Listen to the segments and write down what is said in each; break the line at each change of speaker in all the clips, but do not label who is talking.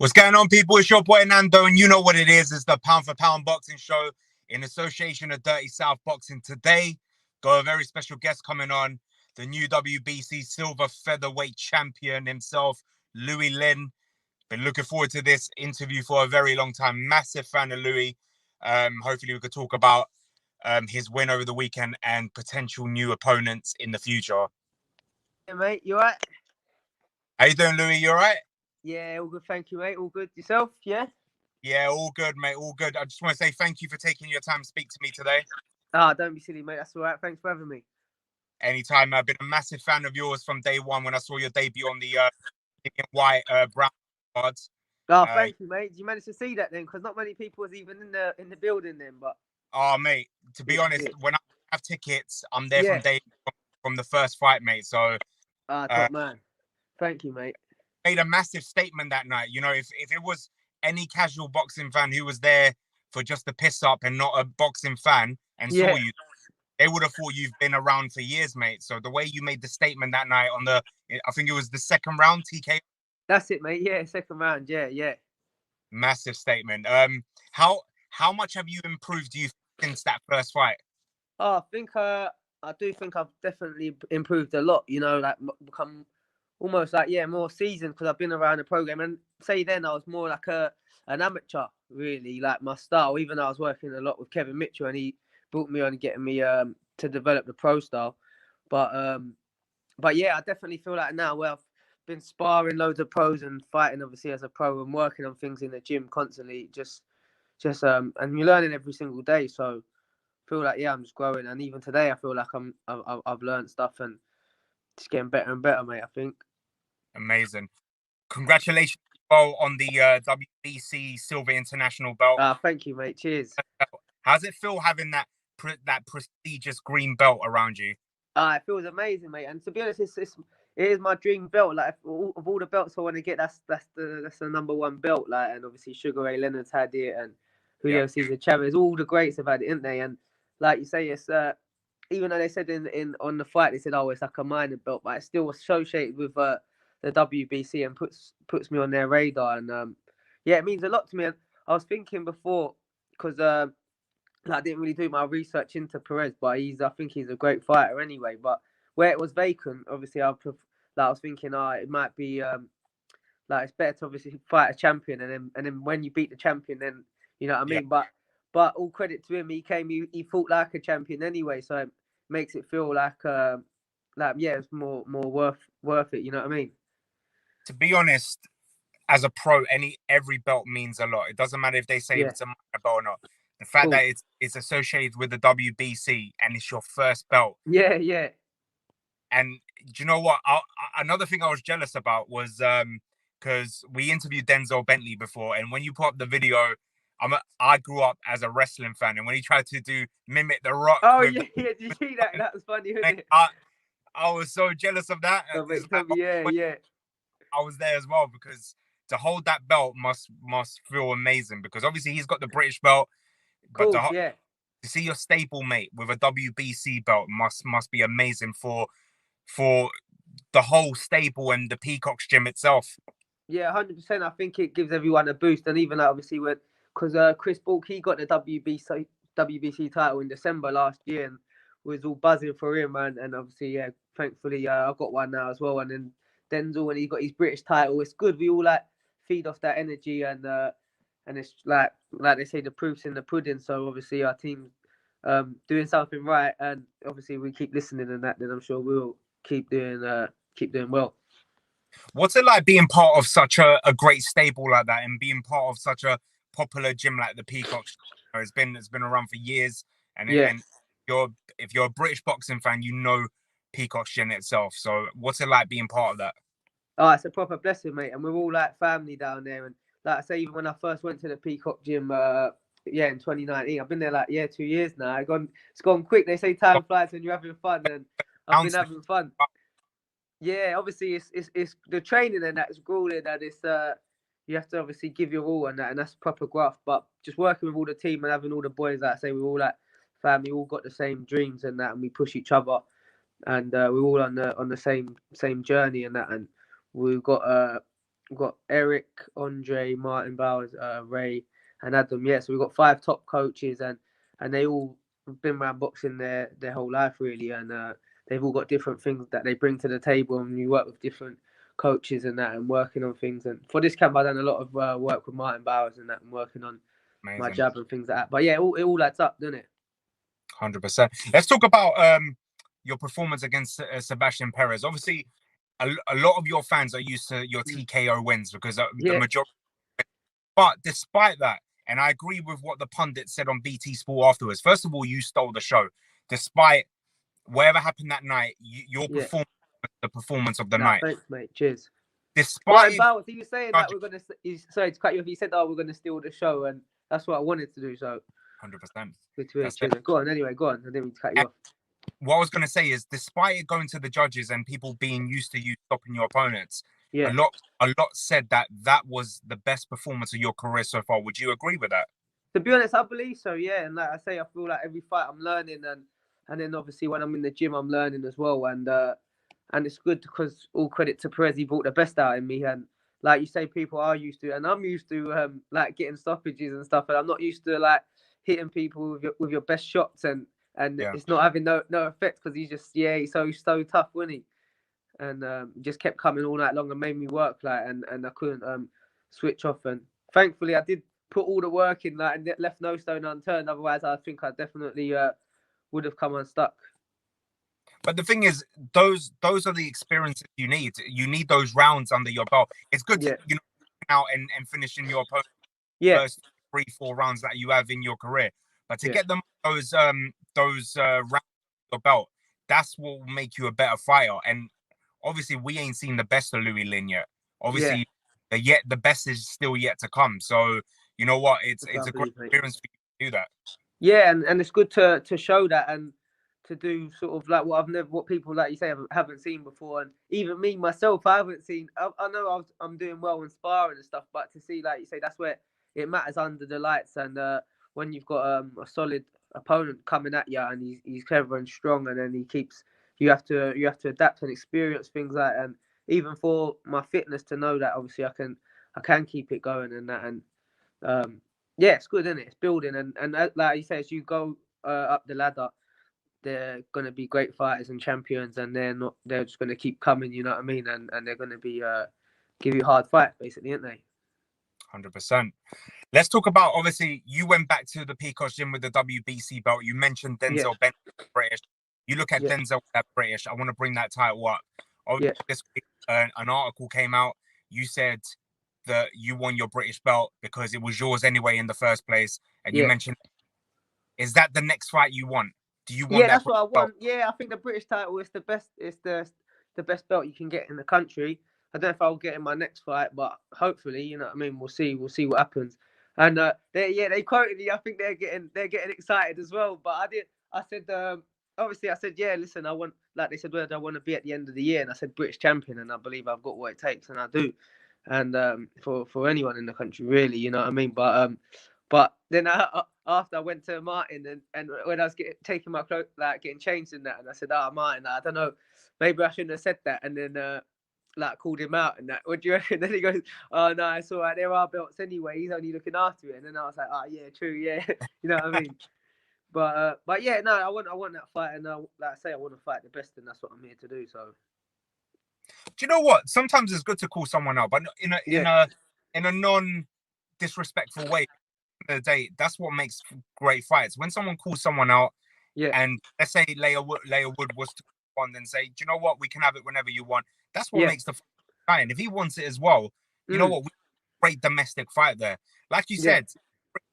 What's going on, people? It's your boy Nando, and you know what it is. It's the Pound for Pound Boxing Show in association of Dirty South Boxing. Today, got a very special guest coming on, the new WBC Silver Featherweight champion himself, Louie Lynn. Been looking forward to this interview for a very long time. Massive fan of Louie. Hopefully, we could talk about his win over the weekend and potential new opponents in the future.
Hey, mate, you alright?
How you doing, Louie? You all right?
Yeah, all good, thank you, mate. All good. Yourself, yeah?
Yeah, all good, mate. All good. I just want to say thank you for taking your time to speak to me today.
Don't be silly, mate. That's all right. Thanks for having me.
Anytime. I've been a massive fan of yours from day one when I saw your debut on the white brown cards.
Thank you, mate. Did you manage to see that then? Because not many people was even in the building then. But
mate, to be honest, when I have tickets, I'm there from the first fight, mate. So
top man. Thank you, mate.
Made a massive statement that night. You know, if it was any casual boxing fan who was there for just the piss up and not a boxing fan and saw you, they would have thought you've been around for years, mate. So the way you made the statement that night on I think it was the second round, TK.
That's it, mate. Yeah, second round. Yeah.
Massive statement. How much have you improved, do you think, since that first fight?
I do think I've definitely improved a lot. You know, like become almost like more seasoned because I've been around the program. And say then I was more like an amateur, really, like my style. Even though I was working a lot with Kevin Mitchell, and he brought me on and getting me to develop the pro style. But yeah, I definitely feel like now where I've been sparring loads of pros and fighting obviously as a pro and working on things in the gym constantly. Just and you're learning every single day. So I feel like I'm just growing. And even today, I feel like I've learned stuff and just getting better and better, mate. I think.
Amazing. Congratulations on the WBC Silver International belt.
Thank you, mate. Cheers.
How's it feel having that prestigious green belt around you?
It feels amazing, mate. And to be honest, it is my dream belt. Like of all the belts I want to get, that's the number one belt. Like, and obviously Sugar Ray Leonard's had it, and Julio Cesar Chavez. All the greats have had it, didn't they? And like you say, it's even though they said in on the fight, they said, oh, it's like a minor belt, but it's still associated with the WBC and puts me on their radar. And it means a lot to me. And I was thinking before, because I didn't really do my research into Perez, but I think he's a great fighter anyway. But where it was vacant, obviously I was thinking, it might be it's better to obviously fight a champion, and then when you beat the champion, then you know what I mean. But all credit to him, he fought like a champion anyway, so it makes it feel like it's more worth it. You know what I mean?
To be honest, as a pro, every belt means a lot. It doesn't matter if they say it's a minor belt or not. The fact that it's associated with the WBC and it's your first belt.
Yeah.
And do you know what? Another thing I was jealous about was because we interviewed Denzel Bentley before, and when you put up the video, I grew up as a wrestling fan, and when he tried to mimic The Rock.
Oh yeah. Did you see that? That was funny, wasn't it?
I was so jealous of that.
Yeah.
I was there as well, because to hold that belt must feel amazing, because obviously he's got the British belt, but to see your stable mate with a WBC belt must be amazing for the whole stable and the Peacock's gym itself.
Yeah, 100%. I think it gives everyone a boost, and even obviously because Chris Bulk, he got the WBC title in December last year, and was all buzzing for him, and obviously thankfully I got one now as well, and then Denzel, when he got his British title, it's good. We all feed off that energy, and it's like they say, the proof's in the pudding. So obviously our team's doing something right, and obviously we keep listening, and that, then I'm sure we'll keep doing well.
What's it like being part of such a great stable like that, and being part of such a popular gym like the Peacock's? It's been around for years, and if you're a British boxing fan, you know Peacock's gym itself. So what's it like being part of that?
It's a proper blessing, mate, and we're all like family down there. And like I say, even when I first went to the Peacock gym, in 2019, I've been there 2 years now. It's gone quick. They say time flies when you're having fun, and I've been having fun. Yeah, obviously it's the training and that's grueling, and it's you have to obviously give your all, and that's proper graft. But just working with all the team and having all the boys, like I say, we're all like family, all got the same dreams and that, and we push each other, and we're all on the same journey and that, and we've got we've got Eric, Andre, Martin Bowers, Ray, and Adam. Yeah, so we've got 5 top coaches, and they all been around boxing their whole life really, and they've all got different things that they bring to the table, and you work with different coaches and that, and working on things. And for this camp, I've done a lot of work with Martin Bowers and that, and working on my jab and things like that. But yeah, it all adds up, doesn't it?
100%. Let's talk about your performance against Sebastian Perez. Obviously, a lot of your fans are used to your TKO wins because the majority. But despite that, and I agree with what the pundit said on BT Sport afterwards. First of all, you stole the show. Despite whatever happened that night, your performance was the performance of the night.
Thanks, mate. Cheers.
Despite
Bowers, he was saying that we're gonna. Sorry to cut you off. He said, "Oh, we're gonna steal the show," and that's what I wanted to do. So
100%.
Good to hear. Go on. Anyway, go on. I didn't mean to cut you off.
What I was going to say is, despite it going to the judges and people being used to you stopping your opponents, a lot said that was the best performance of your career so far. Would you agree with that?
To be honest, I believe so. Yeah, and like I say, I feel like every fight I'm learning, and then obviously when I'm in the gym, I'm learning as well. And it's good because all credit to Perez, he brought the best out in me. And like you say, people are used to, and I'm used to like getting stoppages and stuff, and I'm not used to like hitting people with your best shots, and it's not having no effect because he's so tough, wasn't he? And just kept coming all night long and made me work and I couldn't switch off. And thankfully, I did put all the work in and left no stone unturned. Otherwise, I think I definitely would have come unstuck.
But the thing is, those are the experiences you need. You need those rounds under your belt. It's good to out and finishing your opponent first 3-4 rounds that you have in your career. But to get them those rounds under your belt, that's what will make you a better fighter. And obviously, we ain't seen the best of Louie Lynn yet. Obviously, the best is still yet to come. So you know what? It's a great experience for you to do that. Yeah,
and it's good to show that and to do sort of like what people like you say haven't seen before, and even me myself, I haven't seen. I know I'm doing well in sparring and stuff, but to see like you say, that's where it matters under the lights, and when you've got a solid opponent coming at you and he's clever and strong, and then you have to adapt and experience things like that. And even for my fitness to know that obviously I can keep it going and that, and it's good, isn't it? It's building, and like you say, as you go up the ladder, they're going to be great fighters and champions, and they're just going to keep coming, you know what I mean? And they're going to be give you hard fights basically, aren't they?
100%. Let's talk about, obviously, you went back to the Peacock gym with the WBC belt. You mentioned Denzel Benton, British. You look at Denzel, that British. I want to bring that title up. This week, an article came out. You said that you won your British belt because it was yours anyway in the first place. And you mentioned, is that the next fight you want? Do you want that?
That's what I want. Yeah, I think the British title is the best. It's the best belt you can get in the country. I don't know if I'll get in my next fight, but hopefully, you know what I mean. We'll see what happens. And they quoted me. I think they're getting excited as well. But I said, listen, I want, like they said, where do I want to be at the end of the year? And I said British champion, and I believe I've got what it takes, and I do. And for anyone in the country, really, you know what I mean. But then after I went to Martin and when I was taking my clothes, like getting changed in that, and I said, Martin, I don't know, maybe I shouldn't have said that. And then called him out and that. What do you reckon? Then he goes, oh no, it's all right. There are belts anyway. He's only looking after it. And then I was like, yeah, true, yeah. You know what I mean? But yeah, no, I want that fight, and like I say, I want to fight the best, and that's what I'm here to do. So.
Do you know what? Sometimes it's good to call someone out, but in a non-disrespectful way. The day, that's what makes great fights. When someone calls someone out, and let's say Leigh Wood was to respond and say, do you know what? We can have it whenever you want. That's what makes the fight. And if he wants it as well, you know what? Great domestic fight there. Like you said,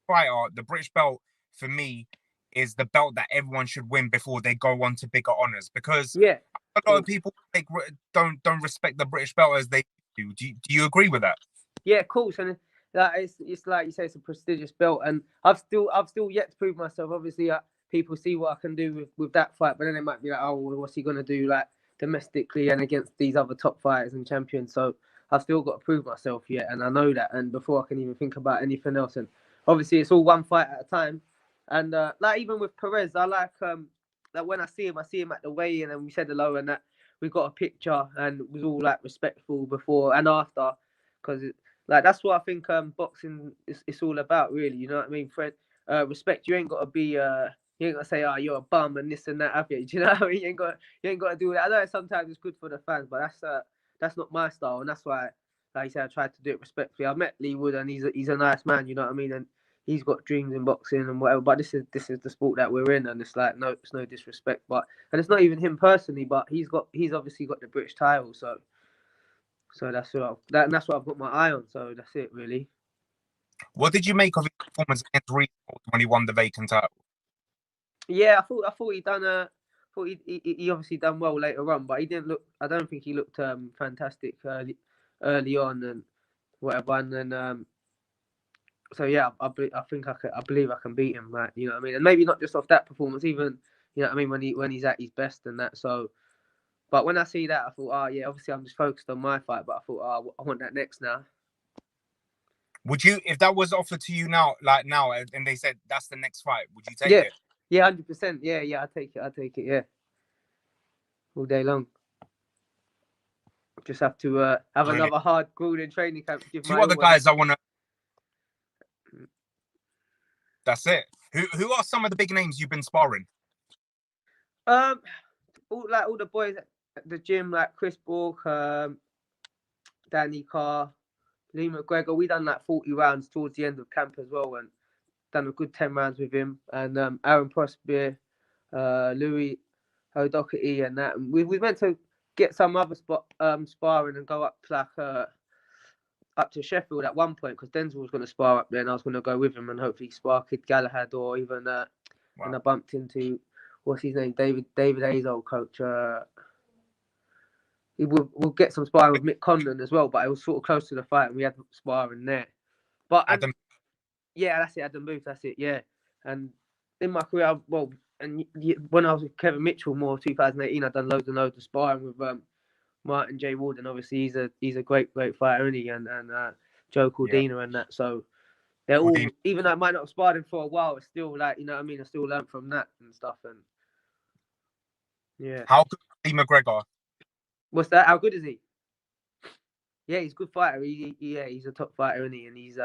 the British belt for me is the belt that everyone should win before they go on to bigger honors, because a lot of people don't respect the British belt as they do. Do you agree with that?
Yeah, of course. And it's like you say, it's a prestigious belt, and I've still yet to prove myself. Obviously, people see what I can do with that fight, but then they might be like, oh, well, what's he gonna do like domestically and against these other top fighters and champions? So I've still got to prove myself yet, and I know that. And before I can even think about anything else, and obviously it's all one fight at a time. And like even with Perez, I like when I see him at the weigh-in, and we said hello, and that we got a picture, and it was all like respectful before and after. because like that's what I think boxing is all about, really. You know what I mean? Friend, respect. You ain't got to be you ain't got to say, oh, you're a bum and this and that, have you? Do you know what I mean? You ain't got to do that. I know sometimes it's good for the fans, but that's not my style, and that's why, like you said, I tried to do it respectfully. I met Leigh Wood, and he's a nice man. You know what I mean? And he's got dreams in boxing and whatever. But this is the sport that we're in, and it's like it's no disrespect, but and it's not even him personally, but he's obviously got the British title, so that's that's what I've got my eye on. So that's it, really.
What did you make of his performance against Reed when he won the vacant title?
Yeah, I thought he done thought he obviously done well later on, but he didn't look. I don't think he looked fantastic early on and whatever. And then so yeah, I believe I can beat him. Like, you know what I mean, and maybe not just off that performance, even, you know what I mean, when he's at his best and that. So, but when I see that, I thought, oh yeah, obviously I'm just focused on my fight, but I thought, oh, I want that next now.
Would you, if that was offered to you now, and they said that's the next fight, would you take it?
Yeah, 100%. Yeah, I take it. Yeah, all day long. Just have to have another hard, grueling training camp.
Two other guys I want to. That's it. Who are some of the big names you've been sparring?
All the boys at the gym, like Chris Bork, Danny Carr, Lee McGregor. We done like 40 rounds towards the end of camp as well, and done a good 10 rounds with him. And Aaron Prosper, Louie O'Doherty, and that. And we meant to get some other sparring and go up up to Sheffield at one point, because Denzel was going to spar up there, and I was going to go with him and hopefully spar Kid Galahad, or even and I bumped into, what's his name, David Hayes' old coach. We'll get some sparring with Mick Conlon as well, but it was sort of close to the fight, and we had sparring there. But
Adam.
Yeah, that's it, Adam Booth, that's it, yeah. And in my career, and when I was with Kevin Mitchell more 2018, I've done loads and loads of sparring with Martin J. Warden. Obviously, he's a great fighter, isn't he? And Joe Cordina and that. So they're all, even though I might not have sparred him for a while, it's still like, you know what I mean, I still learned from that and stuff. And yeah.
How good is Lee McGregor?
What's that? How good is he? Yeah, he's a good fighter. He's a top fighter, isn't he? And he's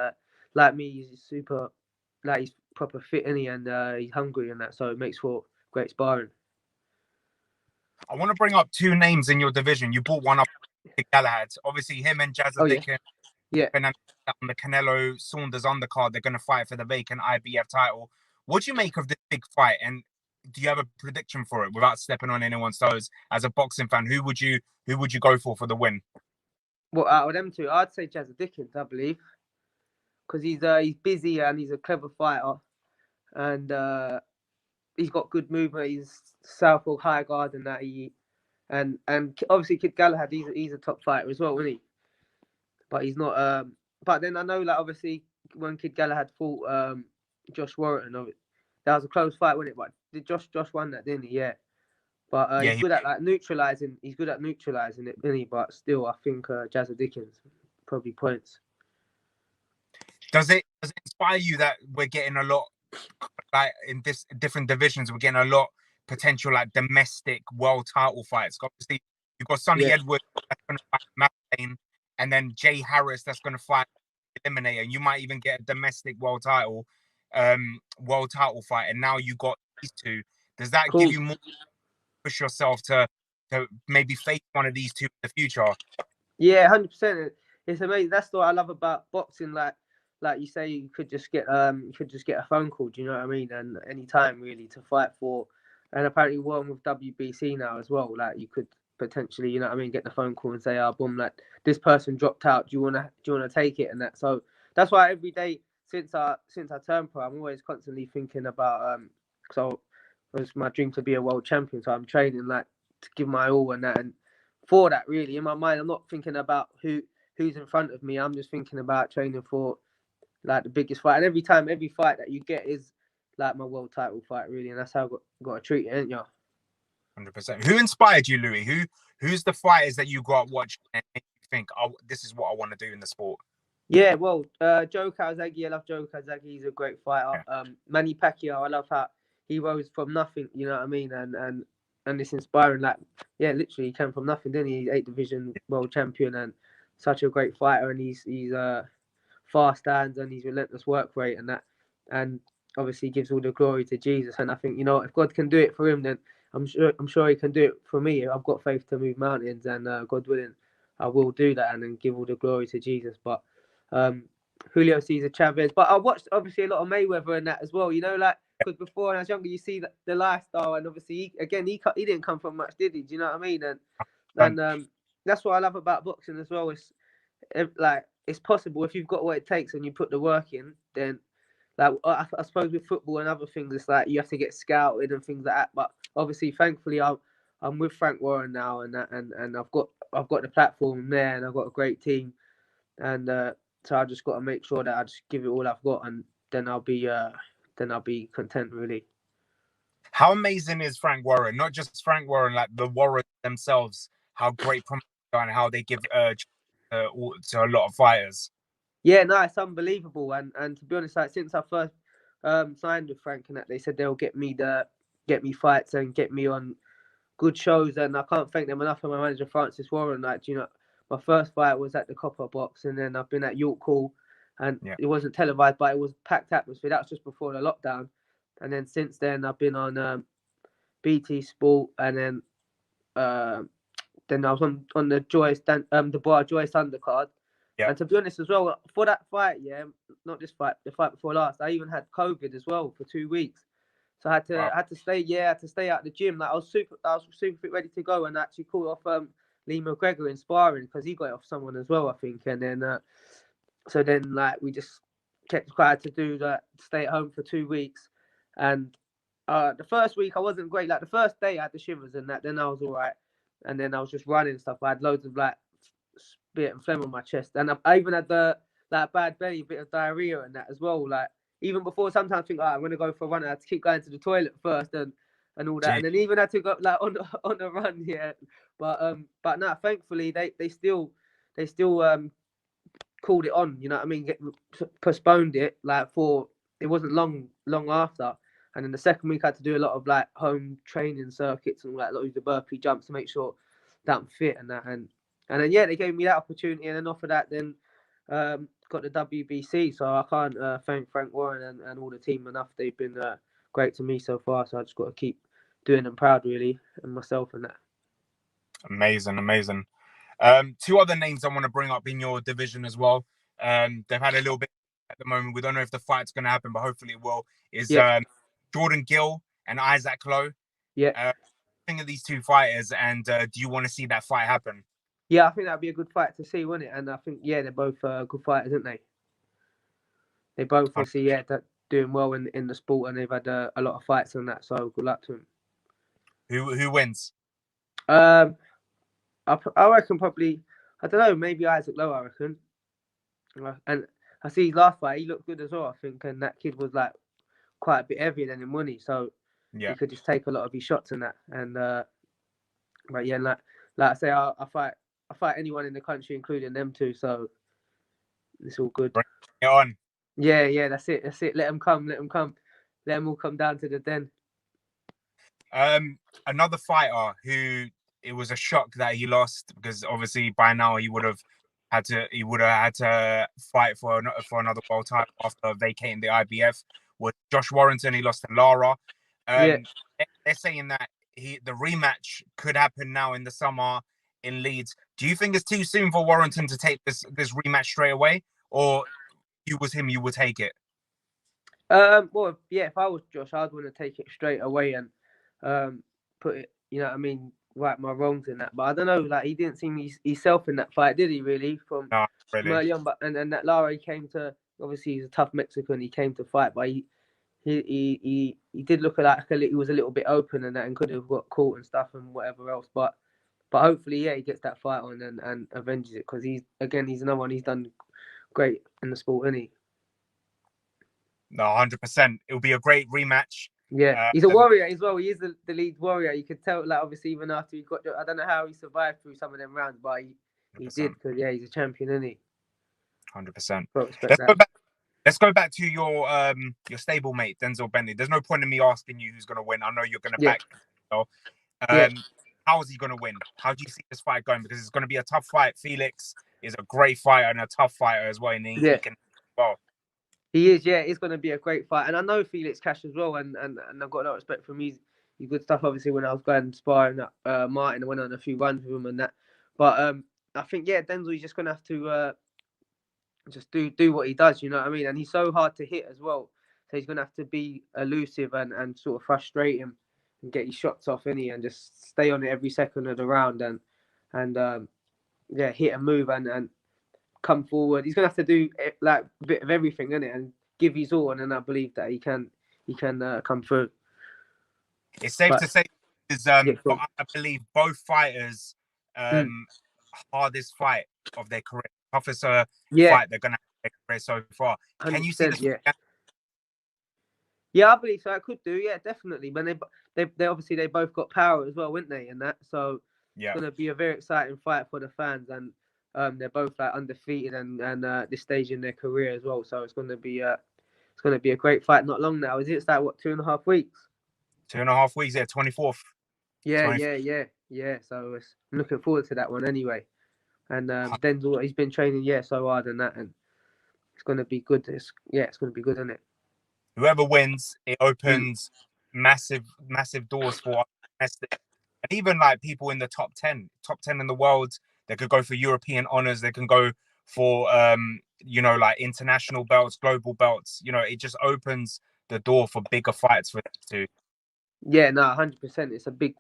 like me, he's super, like, he's proper fit, isn't he? And he's hungry and that, so it makes for great sparring.
I want to bring up two names in your division. You brought one up, Galahad. Obviously, him and Jazza Dickens.
Yeah.
And on the Canelo Saunders undercard, they're going to fight for the vacant IBF title. What do you make of this big fight? And do you have a prediction for it without stepping on anyone's toes? As a boxing fan, who would you go for the win?
Well, out of them two, I'd say Jazza Dickens, I believe, because he's busy and he's a clever fighter, and he's got good movement. He's southpaw, high guard, and that. And obviously Kid Galahad, he's a top fighter as well, isn't he? But he's not. But then I know, like, obviously when Kid Galahad fought Josh Warrington, that was a close fight, wasn't it? But did Josh won that, didn't he? Yeah. But he's good at like neutralizing. He's good at neutralizing it, isn't he? But still, I think Jazza Dickens probably points.
Does it inspire you that we're getting a lot, like, in this different divisions, we're getting a lot potential, like, domestic world title fights? Obviously, you've got Sonny Edwards that's going to fight Matt Lane, and then Jay Harris that's going to fight Eliminator, and you might even get a domestic world title fight. And now you got these two. Does that give you more push yourself to maybe face one of these two in the future?
Yeah, 100%. It's amazing. That's what I love about boxing. Like you say, you could just get a phone call. Do you know what I mean? And any time really to fight for. And apparently one with WBC now as well. Like, you could potentially, you know what I mean, get the phone call and say, oh, boom, like, this person dropped out. Do you wanna take it? And that. So that's why every day since I turned pro, I'm always constantly thinking about so it was my dream to be a world champion. So I'm training, like, to give my all and that. And for that, really, in my mind, I'm not thinking about who's in front of me. I'm just thinking about training for, like, the biggest fight. And every fight that you get is like my world title fight, really. And that's how I've got to treat it, ain't you?
100%. Who inspired you, Louie? Who's the fighters that you grew up watching and make you think, oh, this is what I want to do in the sport?
Yeah, well, Joe Calzaghe, I love Joe Calzaghe. He's a great fighter. Yeah. Manny Pacquiao, I love how he rose from nothing, you know what I mean? And it's inspiring. Like, yeah, literally, he came from nothing, didn't he? He's 8 division world champion. And such a great fighter, and he's fast hands and his relentless work rate and that, and obviously gives all the glory to Jesus. And I think, you know, if God can do it for him, then I'm sure he can do it for me. I've got faith to move mountains, and God willing, I will do that and then give all the glory to Jesus. But Julio Cesar Chavez. But I watched obviously a lot of Mayweather and that as well. You know, like because before when I was younger, you see the lifestyle, and obviously he didn't come from much, did he? Do you know what I mean? And that's what I love about boxing as well. It's possible if you've got what it takes and you put the work in, then like I suppose with football and other things, it's like you have to get scouted and things like that. But obviously, thankfully, I'm with Frank Warren now, and I've got the platform there, and I've got a great team, and so I just got to make sure that I just give it all I've got, and then I'll be content, really.
How amazing is Frank Warren? Not just Frank Warren, like the Warrens themselves. How great and how they give urge to a lot of fighters.
Yeah, no, it's unbelievable. And to be honest, like since I first signed with Frank and that, they said they'll get me fights and get me on good shows, and I can't thank them enough for my manager Francis Warren. Like, you know, my first fight was at the Copper Box, and then I've been at York Hall, and it wasn't televised, but it was packed atmosphere. That was just before the lockdown, and then since then I've been on BT Sport, and then I was on the the Bar Joyce undercard. Yeah. And to be honest as well, for that fight, not this fight, the fight before last, I even had COVID as well for 2 weeks. So I had to stay out the gym. Like I was super fit, ready to go, and actually called off Leigh McGregor in sparring because he got it off someone as well, I think. And then so then like we just kept required to do that, stay at home for 2 weeks. And the first week I wasn't great. Like the first day I had the shivers and that, then I was all right. And then I was just running and stuff. I had loads of like spit and phlegm on my chest, and I even had the bad belly, a bit of diarrhea and that as well. Like even before, sometimes I think, I'm gonna go for a run. I had to keep going to the toilet first and all that, and then even had to go like on a run. Yeah, but no, thankfully they still called it on. You know what I mean? Postponed it it wasn't long after. And then the second week I had to do a lot of like home training circuits and like a lot of the burpee jumps to make sure that I'm fit and that. And then they gave me that opportunity, and then off of that, then got the WBC. So I can't thank Frank Warren and all the team enough. They've been great to me so far. So I just got to keep doing them proud, really, and myself and that.
Amazing. Two other names I want to bring up in your division as well. They've had a little bit at the moment. We don't know if the fight's going to happen, but hopefully it will. Jordan Gill and Isaac Lowe.
Yeah.
Think of these two fighters, and do you want to see that fight happen?
Yeah, I think that'd be a good fight to see, wouldn't it? And I think they're both good fighters, aren't they? They both obviously doing well in the sport, and they've had a lot of fights and that. So good luck to them.
Who wins?
I reckon probably, I don't know, maybe Isaac Lowe, I reckon. And I see his last fight, he looked good as well, I think, and that kid was like quite a bit heavier than him, wasn't he? So he could just take a lot of his shots and that. And but yeah, like I say, I fight anyone in the country, including them two. So it's all good.
Bring it on.
Yeah, that's it. Let them come. Let them all come down to the den.
Another fighter who it was a shock that he lost, because obviously by now he would have had to fight for another world title after vacating the IBF, was Josh Warrington. He lost to Lara. They're saying that the rematch could happen now in the summer in Leeds. Do you think it's too soon for Warrington to take this rematch straight away, or you was him, you would take it?
Well, yeah, if I was Josh, I'd want to take it straight away and put it, you know what I mean, right my wrongs in that. But I don't know, like he didn't seem himself in that fight, did he? Really, from early on. But and that Lara, he came to, obviously he's a tough Mexican. He came to fight, but he did look like he was a little bit open and that, and could have got caught and stuff and whatever else. But hopefully, he gets that fight on and avenges it, because he's another one. He's done great in the sport, isn't he?
No, 100%. It'll be a great rematch.
Yeah, he's a warrior as well. He is the lead warrior. You could tell, like, obviously, even after he got, I don't know how he survived through some of them rounds, but he did, because he's a champion, isn't he?
100%.
Well,
let's go back to your stablemate Denzel Bentley. There's no point in me asking you who's going to win. I know you're going to back. How is he going to win? How do you see this fight going? Because it's going to be a tough fight. Felix is a great fighter and a tough fighter as well. And he can, well.
He is, yeah. It's going to be a great fight. And I know Felix Cash as well. And I've got a lot of respect for him. He's good stuff, obviously, when I was going sparring at Martin. I went on a few runs with him and that. But I think, yeah, Denzel's just going to have to just do what he does, you know what I mean? And he's so hard to hit as well. So he's going to have to be elusive and sort of frustrate him and get his shots off, innit? And just stay on it every second of the round and hit and move and come forward. He's gonna have to do like a bit of everything, innit, and give his all, and then I believe that he can come through.
It's safe to say is I believe both fighters hardest fight of their career, toughest fight they're gonna have their career so far. Can you see this?
Yeah, I believe so. I could do, yeah, definitely. But they obviously they both got power as well, wouldn't they? And that, so it's gonna be a very exciting fight for the fans, and they're both like undefeated and this stage in their career as well. So it's gonna be a great fight. Not long now, is it? It's like what, 2.5 weeks?
2.5 weeks, yeah, 24th.
Yeah. So I'm looking forward to that one anyway. And Denzel, he's been training so hard and that, and it's gonna be good. It's gonna be good, isn't it?
Whoever wins, it opens massive doors for us. And even like people in the top 10 in the world, they could go for European honors. They can go for, like international belts, global belts. You know, it just opens the door for bigger fights for them too.
Yeah, no, 100%. It's a big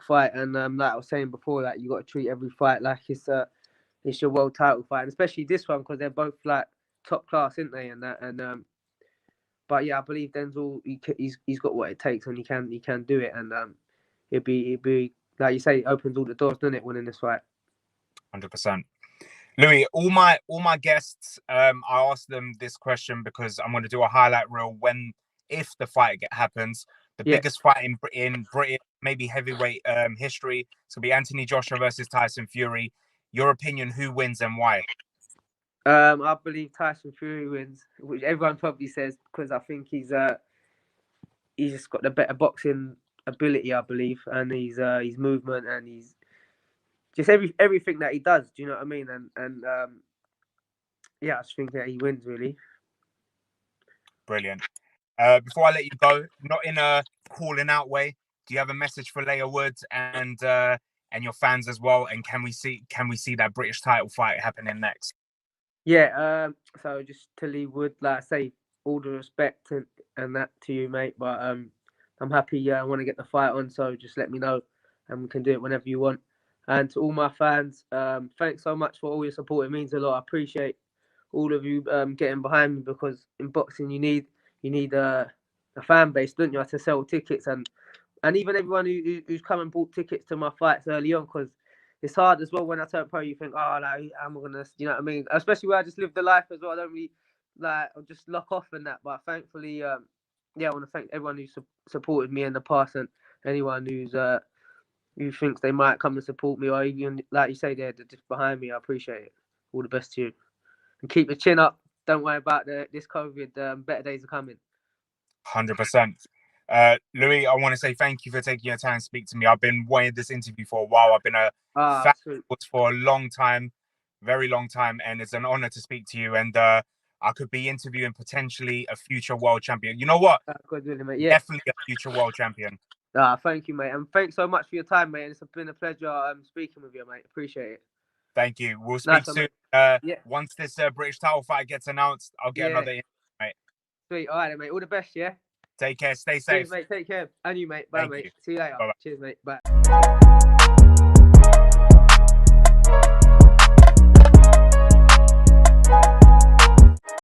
fight. And like I was saying before, like you got to treat every fight like it's your world title fight. And especially this one, because they're both like top class, aren't they? And that, and but yeah, I believe Denzel, he's got what it takes, and he can do it. And it'd be like you say, it opens all the doors, doesn't it, winning this fight?
100%. Louie, all my guests, I asked them this question because I'm going to do a highlight reel if the fight happens. The biggest fight in British, maybe heavyweight history. It's going to be Anthony Joshua versus Tyson Fury. Your opinion, who wins and why?
I believe Tyson Fury wins, which everyone probably says, because I think he's just got the better boxing ability, I believe, and his movement and he's just everything that he does. Do you know what I mean? And I just think that he wins, really.
Brilliant. Before I let you go, not in a calling out way, do you have a message for Leigh Woods and your fans as well? And can we see that British title fight happening next?
Yeah. So just to Leigh Wood, like I say, all the respect and that to you, mate. But I'm happy. I want to get the fight on, so just let me know, and we can do it whenever you want. And to all my fans, thanks so much for all your support. It means a lot. I appreciate all of you getting behind me, because in boxing you need a fan base, don't you, to sell tickets, and even everyone who's come and bought tickets to my fights early on, because it's hard as well when I turn pro. You think, oh, like, I'm gonna, you know what I mean? Especially where I just live the life as well. I don't really I'll just lock off and that. But thankfully, I want to thank everyone who supported me in the past, and anyone who thinks they might come and support me, or even, like you say, they're just behind me. I appreciate it. All the best to you, and keep your chin up. Don't worry about this COVID. Better days are coming.
100%. Louie, I want to say thank you for taking your time to speak to me. I've been waiting this interview for a while. I've been a fan for a long time, very long time, and it's an honor to speak to you. And I could be interviewing potentially a future world champion. You know what?
Mate. Yeah.
Definitely a future world champion.
Thank you, mate. And thanks so much for your time, mate. It's been a pleasure speaking with you, mate. Appreciate it.
Thank you. We'll speak soon. Once this British title fight gets announced, I'll get another interview, mate.
Sweet. All right, mate. All the best, yeah?
Take care. Stay safe.
Cheers, mate. Take care. And you, mate. Bye, mate. See you later.
Bye-bye.
Cheers, mate. Bye.